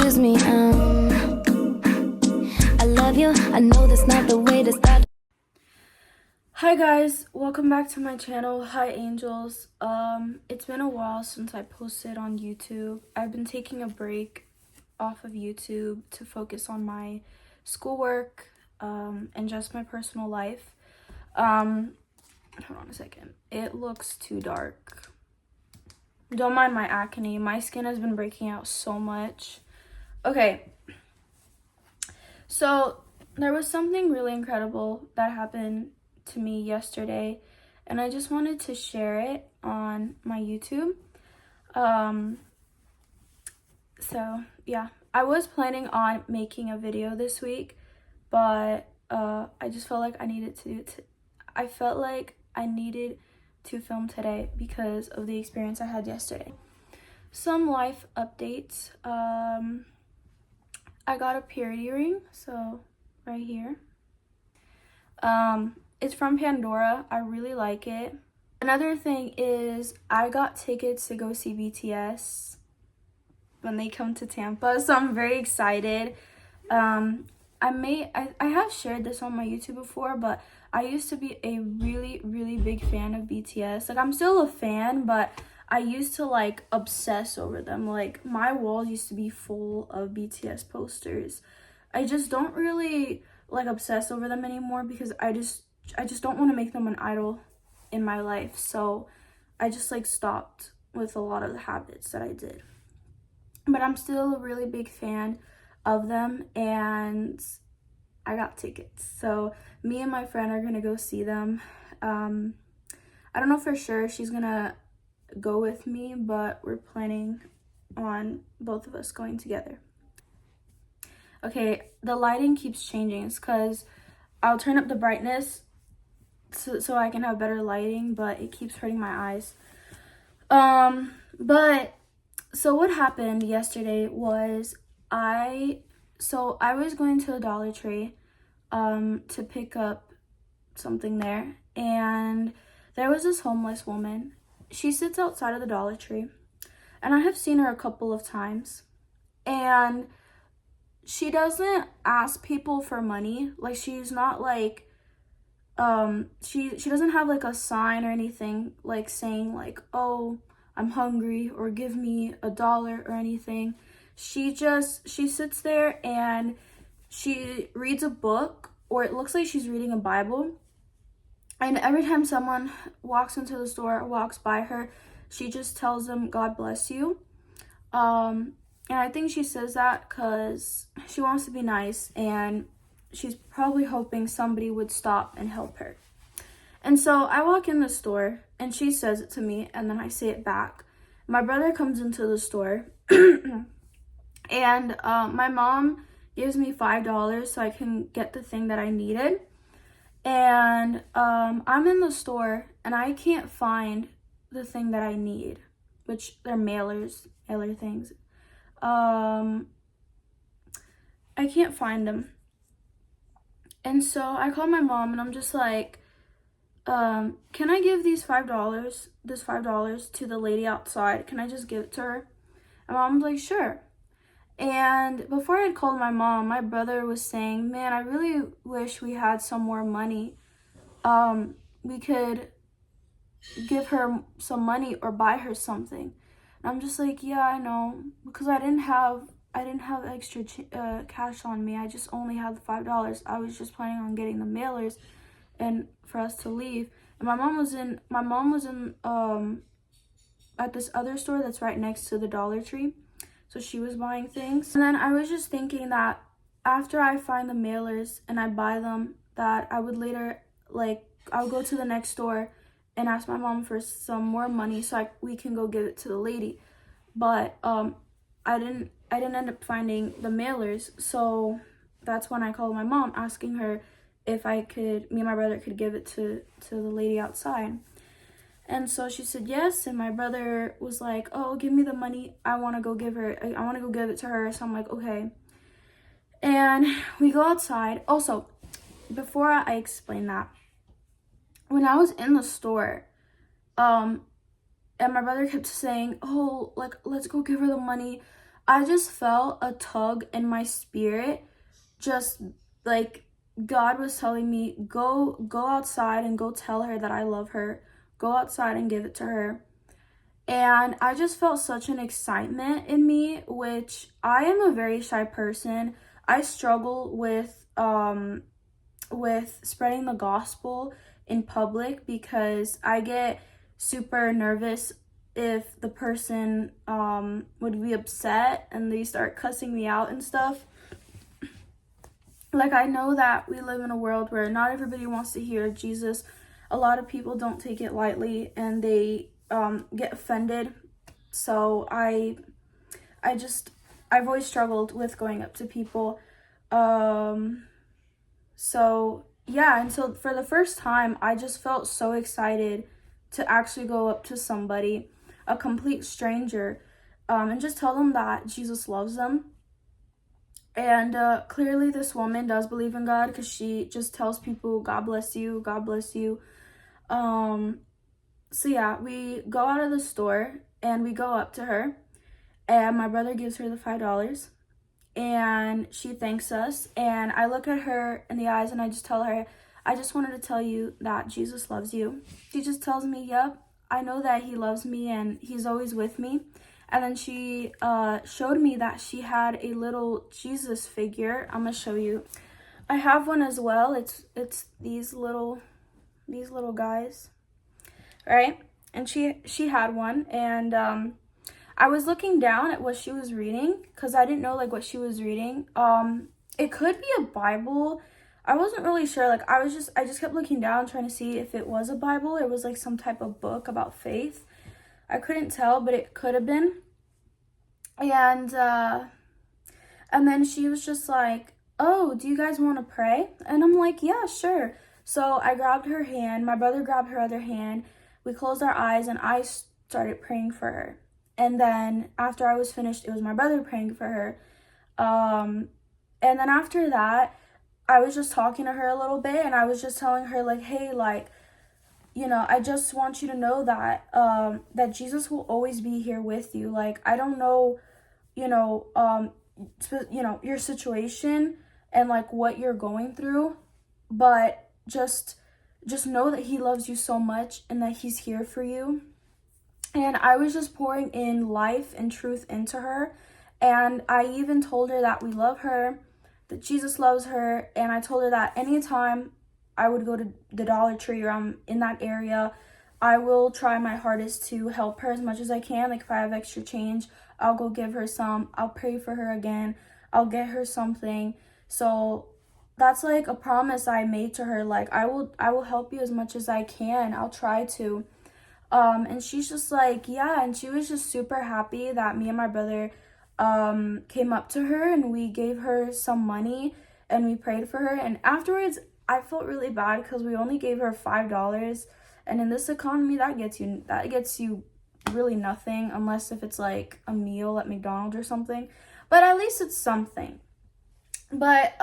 excuse me, I love you. I know that's not the way to start. Hi guys, welcome back to my channel. Hi angels. It's been a while since I posted on YouTube. I've been taking a break off of YouTube to focus on my schoolwork and just my personal life. Hold on a second. It looks too dark. Don't mind my acne. My skin has been breaking out so much. Okay. So there was something really incredible that happened to me yesterday, and I just wanted to share it on my YouTube. So yeah, I was planning on making a video this week, but I just felt like I needed to film today because of the experience I had yesterday. Some life updates. I got a purity ring, so right here. It's from Pandora. I really like it. Another thing is I got tickets to go see BTS when they come to Tampa, so I'm very excited. I have shared this on my YouTube before, but I used to be a really big fan of BTS. Like, I'm still a fan, but I used to like obsess over them. Like, my wall used to be full of BTS posters. I just don't really like obsess over them anymore because I just don't want to make them an idol in my life. So I just like stopped with a lot of the habits that I did. But I'm still a really big fan of them, and I got tickets. So me and my friend are gonna go see them. I don't know for sure if she's gonna go with me, but we're planning on both of us going together. Okay, the lighting keeps changing. It's because I'll turn up the brightness so I can have better lighting, but it keeps hurting my eyes. But so what happened yesterday was I was going to the Dollar Tree to pick up something there, and there was this homeless woman. She sits outside of the Dollar Tree, and I have seen her a couple of times, and she doesn't ask people for money. Like, she's not like she doesn't have like a sign or anything like saying like, oh, I'm hungry, or give me $1 or anything. She sits there and she reads a book, or it looks like she's reading a Bible. And every time someone walks into the store or walks by her, she just tells them, God bless you. And I think she says that because she wants to be nice, and she's probably hoping somebody would stop and help her. And so I walk in the store, and she says it to me, and then I say it back. My brother comes into the store, and my mom gives me $5 so I can get the thing that I needed. And I'm in the store, and I can't find the thing that I need, which they're mailer things. I can't find them. And so I call my mom, and I'm just like, can I give this $5 to the lady outside? Can I just give it to her? And mom's like, sure. And before I had called my mom, my brother was saying, man, I really wish we had some more money. We could give her some money or buy her something. And I'm just like, yeah, I know, because I didn't have extra cash on me. I just only had the $5. I was just planning on getting the mailers and for us to leave. And my mom was in at this other store that's right next to the Dollar Tree. So she was buying things. And then I was just thinking that after I find the mailers and I buy them, that I would later, like, I'll go to the next store and ask my mom for some more money so we can go give it to the lady. But I didn't end up finding the mailers. So that's when I called my mom, asking her if me and my brother could give it to the lady outside. And so she said yes, and my brother was like, oh, give me the money. I want to go give it to her. So I'm like, okay. And we go outside. Also, before I explain that, when I was in the store, and my brother kept saying, oh, like, let's go give her the money. I just felt a tug in my spirit, just like God was telling me, go outside and go tell her that I love her. Go outside and give it to her. And I just felt such an excitement in me, which I am a very shy person. I struggle with spreading the gospel in public because I get super nervous if the person would be upset and they start cussing me out and stuff. Like, I know that we live in a world where not everybody wants to hear Jesus. A lot of people don't take it lightly and they get offended. So I've always struggled with going up to people. So yeah, and so for the first time, I just felt so excited to actually go up to somebody, a complete stranger, and just tell them that Jesus loves them. And clearly this woman does believe in God because she just tells people, God bless you, God bless you. So yeah, we go out of the store and we go up to her, and my brother gives her the $5, and she thanks us, and I look at her in the eyes and I just tell her, I just wanted to tell you that Jesus loves you. She just tells me, yep, I know that he loves me and he's always with me. And then she showed me that she had a little Jesus figure. I'm gonna show you. I have one as well. It's these little guys, right? And she had one, and I was looking down at what she was reading because I didn't know like what she was reading. It could be a Bible. I wasn't really sure. Like I just kept looking down trying to see if it was a Bible. It was like some type of book about faith. I couldn't tell, but it could have been. And then she was just like, "Oh, do you guys want to pray?" And I'm like, "Yeah, sure." So I grabbed her hand. My brother grabbed her other hand. We closed our eyes and I started praying for her. And then after I was finished, it was my brother praying for her. And then after that, I was just talking to her a little bit, and I was just telling her like, hey, like, you know, I just want you to know that that Jesus will always be here with you. Like, I don't know, you know, your situation and like what you're going through, but just know that he loves you so much and that he's here for you. And I was just pouring in life and truth into her. And I even told her that we love her, that Jesus loves her. And I told her that anytime I would go to the Dollar Tree or I'm in that area, I will try my hardest to help her as much as I can. Like if I have extra change, I'll go give her some. I'll pray for her again. I'll get her something. So that's like a promise I made to her. Like I will help you as much as I can. I'll try to. And she's just like, yeah, and she was just super happy that me and my brother came up to her and we gave her some money and we prayed for her. And afterwards, I felt really bad because we only gave her $5, and in this economy, that gets you really nothing, unless if it's like a meal at McDonald's or something. But at least it's something. But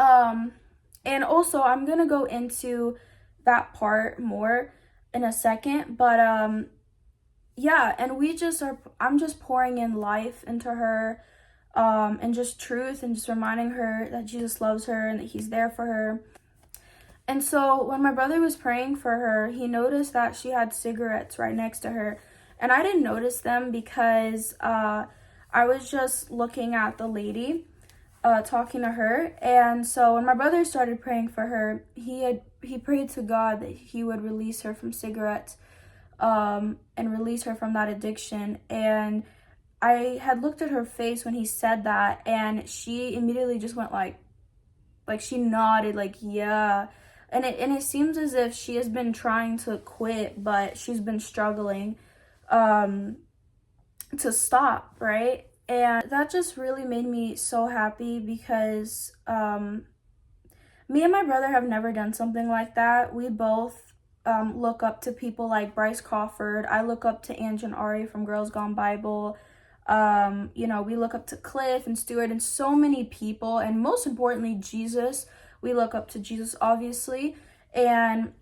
and also I'm gonna go into that part more in a second, but yeah, and I'm just pouring in life into her, and just truth, and just reminding her that Jesus loves her and that he's there for her. And so when my brother was praying for her, he noticed that she had cigarettes right next to her. And I didn't notice them because I was just looking at the lady, talking to her. And so when my brother started praying for her, he prayed to God that he would release her from cigarettes, and release her from that addiction. And I had looked at her face when he said that, and she immediately just went like she nodded, like, yeah. And it seems as if she has been trying to quit, but she's been struggling to stop, right? And that just really made me so happy because me and my brother have never done something like that. We both look up to people like Bryce Crawford. I look up to Ange and Ari from Girls Gone Bible. We look up to Cliff and Stuart and so many people, and most importantly, Jesus. We look up to Jesus, obviously, and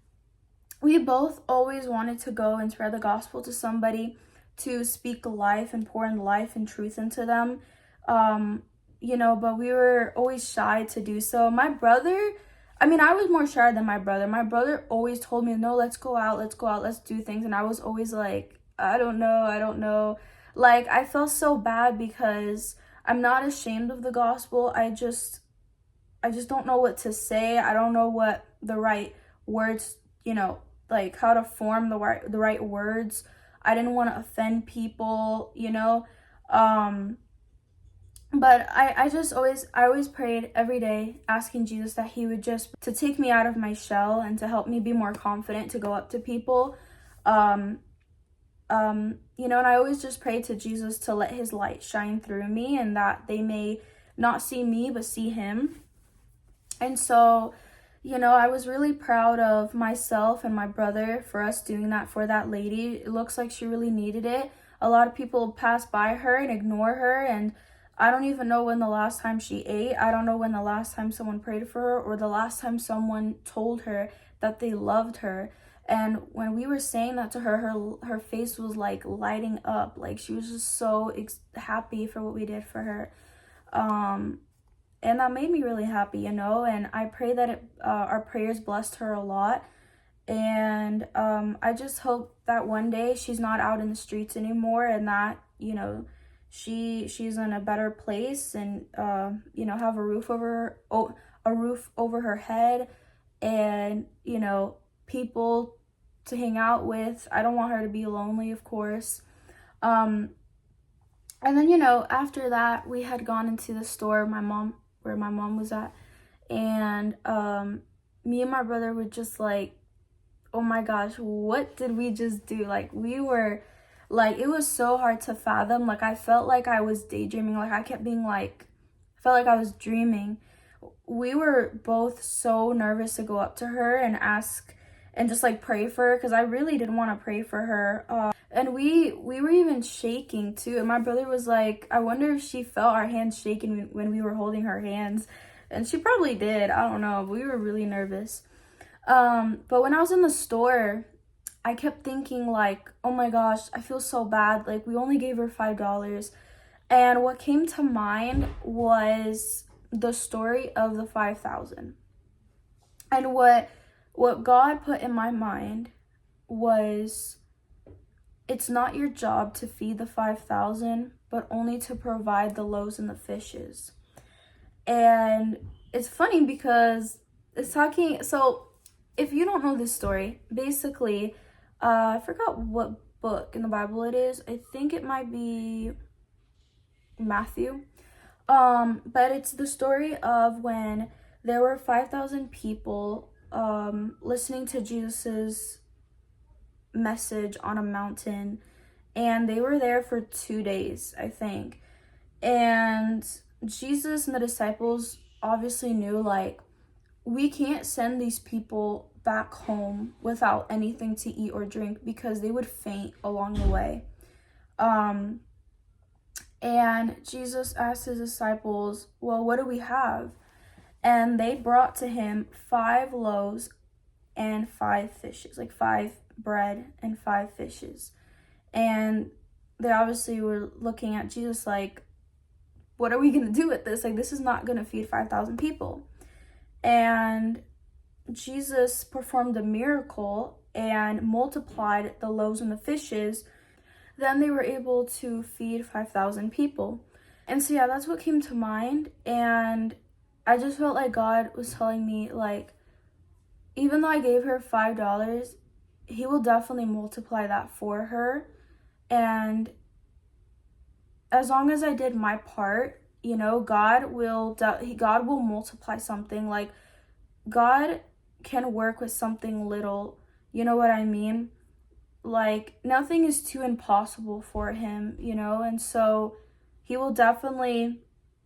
we both always wanted to go and spread the gospel to somebody, to speak life and pour in life and truth into them. But we were always shy to do so. My brother, I mean, I was more shy than my brother. My brother always told me, no, let's go out, let's do things. And I was always like, I don't know. Like, I felt so bad because I'm not ashamed of the gospel. I just don't know what to say. I don't know what the right words, like how to form the right words. I didn't want to offend people. But I always prayed every day asking Jesus that he would just to take me out of my shell and to help me be more confident to go up to people. And I always just prayed to Jesus to let his light shine through me and that they may not see me but see him. And so, I was really proud of myself and my brother for us doing that for that lady. It looks like she really needed it. A lot of people pass by her and ignore her, and I don't even know when the last time she ate. I don't know when the last time someone prayed for her or the last time someone told her that they loved her. And when we were saying that to her, her face was like lighting up. Like she was just so happy for what we did for her. And that made me really happy, and I pray that our prayers blessed her a lot. And I just hope that one day she's not out in the streets anymore and that, she's in a better place and, have a roof over her head and, people to hang out with. I don't want her to be lonely, of course. And then, after that, we had gone into the store where my mom was at, and me and my brother were just like, oh my gosh, what did we just do? Like, we were like, it was so hard to fathom. Like, I felt like I was daydreaming. Like, I kept being like, I felt like I was dreaming. We were both so nervous to go up to her and ask and just like pray for her, because I really didn't want to pray for her. And we were even shaking too. And my brother was like, I wonder if she felt our hands shaking when we were holding her hands. And she probably did. I don't know. We were really nervous. But when I was in the store, I kept thinking like, oh my gosh, I feel so bad. Like, we only gave her $5. And what came to mind was the story of the 5,000. And what God put in my mind was, it's not your job to feed the 5,000, but only to provide the loaves and the fishes. And it's funny because so if you don't know this story, basically, I forgot what book in the Bible it is. I think it might be Matthew. But it's the story of when there were 5,000 people listening to Jesus's message on a mountain, and they were there for 2 days, I think. And Jesus and the disciples obviously knew, like, we can't send these people back home without anything to eat or drink because they would faint along the way. And Jesus asked his disciples, well, what do we have? And they brought to him 5 loaves and 5 fishes, like 5 bread and 5 fishes. And they obviously were looking at Jesus like, what are we going to do with this? Like, this is not going to feed 5,000 people. And Jesus performed a miracle and multiplied the loaves and the fishes. Then they were able to feed 5,000 people. And so, yeah, that's what came to mind. And I just felt like God was telling me, like, even though I gave her $5, he will definitely multiply that for her. And as long as I did my part, God will multiply something. Like, God can work with something little. You know what I mean? Like, nothing is too impossible for him, and so he will definitely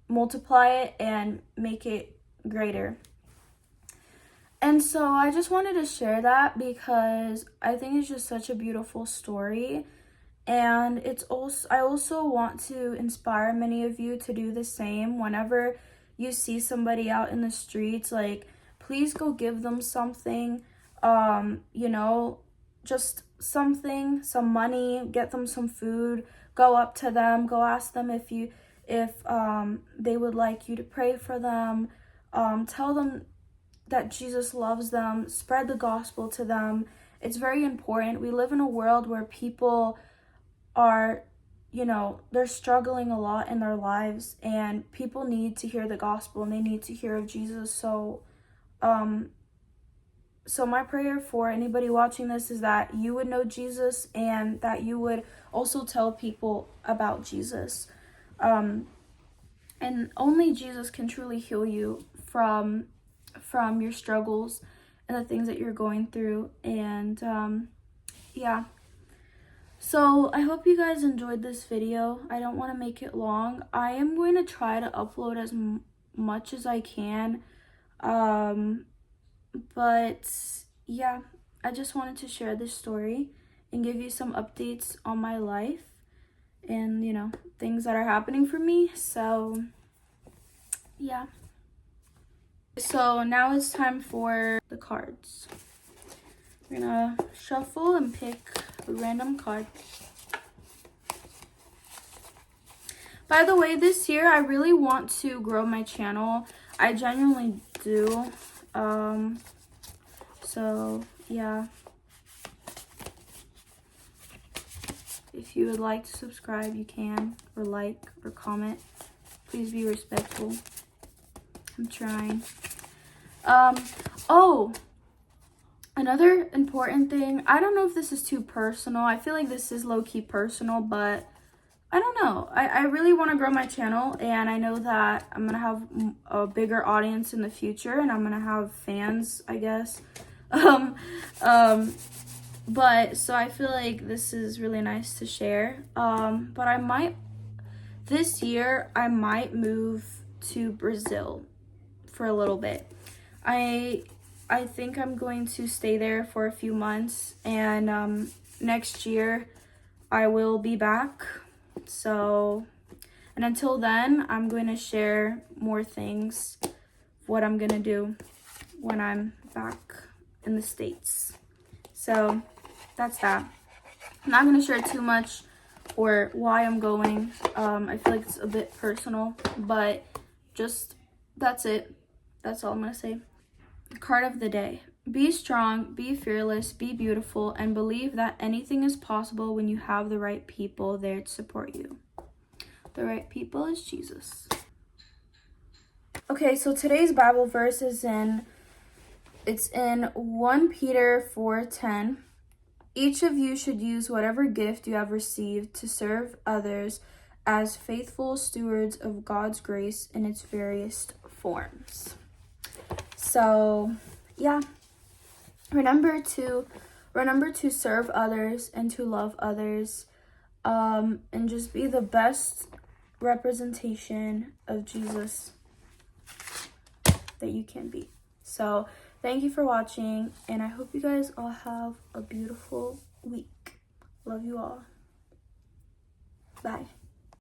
multiply it and make it greater. And so I just wanted to share that because I think it's just such a beautiful story. And I also want to inspire many of you to do the same. Whenever you see somebody out in the streets, like, please go give them something, just something, some money, get them some food, go up to them, go ask them if if they would like you to pray for them. Tell them that Jesus loves them. Spread the gospel to them. It's very important. We live in a world where people are, they're struggling a lot in their lives, and people need to hear the gospel and they need to hear of Jesus. So my prayer for anybody watching this is that you would know Jesus and that you would also tell people about Jesus. And only Jesus can truly heal you from your struggles and the things that you're going through. And yeah. So I hope you guys enjoyed this video. I don't want to make it long. I am going to try to upload as much as I can. But yeah, I just wanted to share this story and give you some updates on my life and, things that are happening for me. So yeah. So now it's time for the cards. We're gonna shuffle and pick a random card. By the way, this year I really want to grow my channel. I genuinely do. So yeah. If you would like to subscribe, you can, or like, or comment. Please be respectful. I'm trying. Oh, another important thing. I don't know if this is too personal. I feel like this is low-key personal, but I don't know. I really want to grow my channel, and I know that I'm going to have a bigger audience in the future, and I'm going to have fans, I guess. But so I feel like this is really nice to share. But this year I might move to Brazil for a little bit. I think I'm going to stay there for a few months, and next year I will be back. So, and until then, I'm going to share more things, what I'm going to do when I'm back in the States. So that's that. I'm not going to share too much or why I'm going. I feel like it's a bit personal, but just that's it. That's all I'm going to say. Card of the day. Be strong, be fearless, be beautiful, and believe that anything is possible when you have the right people there to support you. The right people is Jesus. Okay, so today's Bible verse is in 1 Peter 4:10. Each of you should use whatever gift you have received to serve others as faithful stewards of God's grace in its various forms. So, yeah. Remember to serve others and to love others, and just be the best representation of Jesus that you can be. So, thank you for watching, and I hope you guys all have a beautiful week. Love you all. Bye.